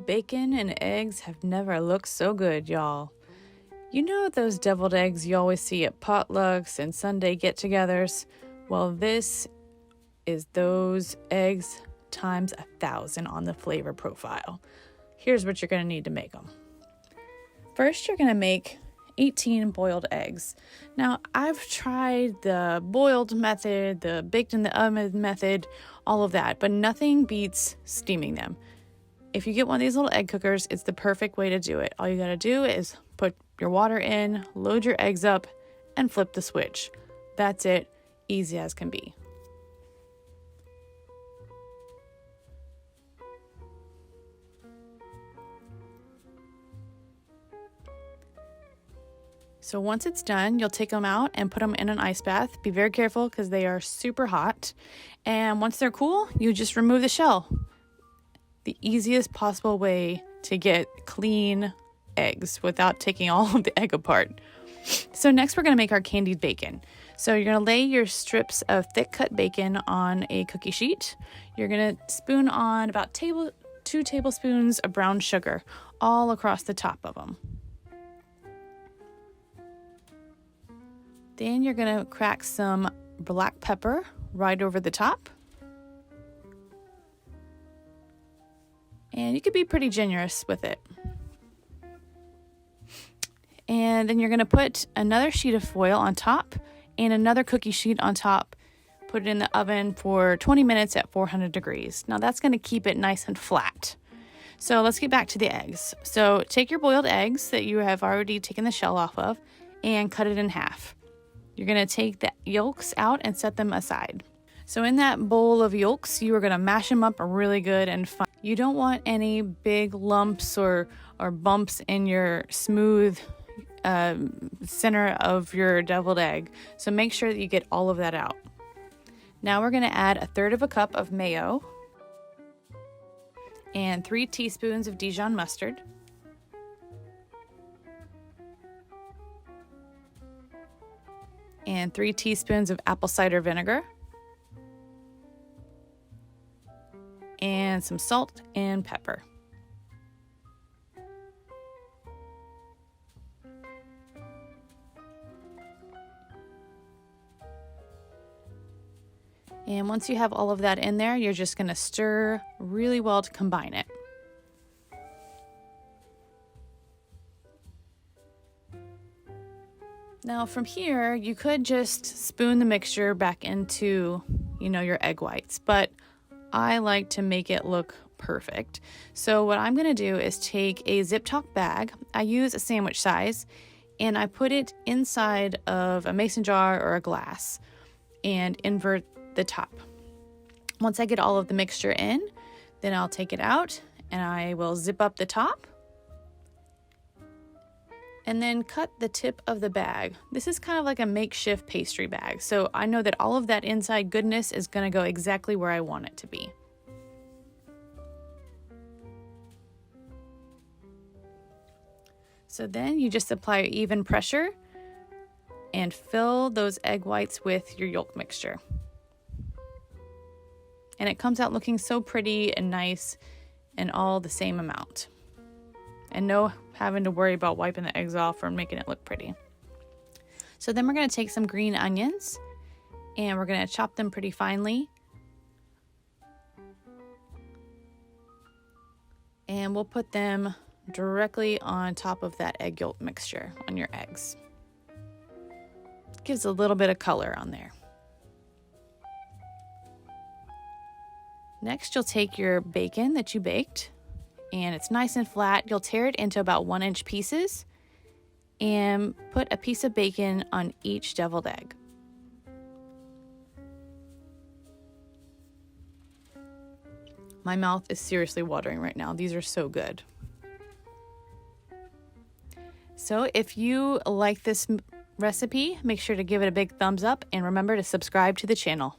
Bacon and eggs have never looked so good, y'all. You know those deviled eggs you always see at potlucks and Sunday get-togethers? Well, this is those eggs times 1,000 on the flavor profile. Here's what you're going to need to make them. First, you're going to make 18 boiled eggs. Now, I've tried the boiled method, the baked in the oven method, all of that, but nothing beats steaming them. If you get one of these little egg cookers, it's the perfect way to do it. All you got to do is put your water in, load your eggs up, and flip the switch. That's it, easy as can be. So once it's done, you'll take them out and put them in an ice bath. Be very careful because they are super hot. And once they're cool, you just remove the shell. The easiest possible way to get clean eggs without taking all of the egg apart. So next we're going to make our candied bacon. So you're going to lay your strips of thick cut bacon on a cookie sheet. You're going to spoon on about 2 tablespoons of brown sugar all across the top of them. Then you're going to crack some black pepper right over the top. And you could be pretty generous with it. And then you're going to put another sheet of foil on top and another cookie sheet on top. Put it in the oven for 20 minutes at 400 degrees. Now that's going to keep it nice and flat. So let's get back to the eggs. So take your boiled eggs that you have already taken the shell off of and cut it in half. You're going to take the yolks out and set them aside. So in that bowl of yolks, you are going to mash them up really good and fine. You don't want any big lumps or bumps in your smooth center of your deviled egg. So make sure that you get all of that out. Now we're going to add 1/3 cup of mayo and 3 teaspoons of Dijon mustard. And 3 teaspoons of apple cider vinegar. And some salt and pepper. And once you have all of that in there, you're just going to stir really well to combine it. Now from here, you could just spoon the mixture back into, your egg whites, but I like to make it look perfect. So what I'm going to do is take a zip-top bag. I use a sandwich size, and I put it inside of a mason jar or a glass and invert the top. Once I get all of the mixture in, then I'll take it out and I will zip up the top and then cut the tip of the bag. This is kind of like a makeshift pastry bag, so I know that all of that inside goodness is going to go exactly where I want it to be. So then you just apply even pressure and fill those egg whites with your yolk mixture. And it comes out looking so pretty and nice and all the same amount. And no having to worry about wiping the eggs off or making it look pretty. So then we're going to take some green onions and we're going to chop them pretty finely. And we'll put them directly on top of that egg yolk mixture on your eggs. Gives a little bit of color on there. Next, you'll take your bacon that you baked, and it's nice and flat. You'll tear it into about 1-inch pieces and put a piece of bacon on each deviled egg. My mouth is seriously watering right now. These are so good. So if you like this recipe, make sure to give it a big thumbs up and remember to subscribe to the channel.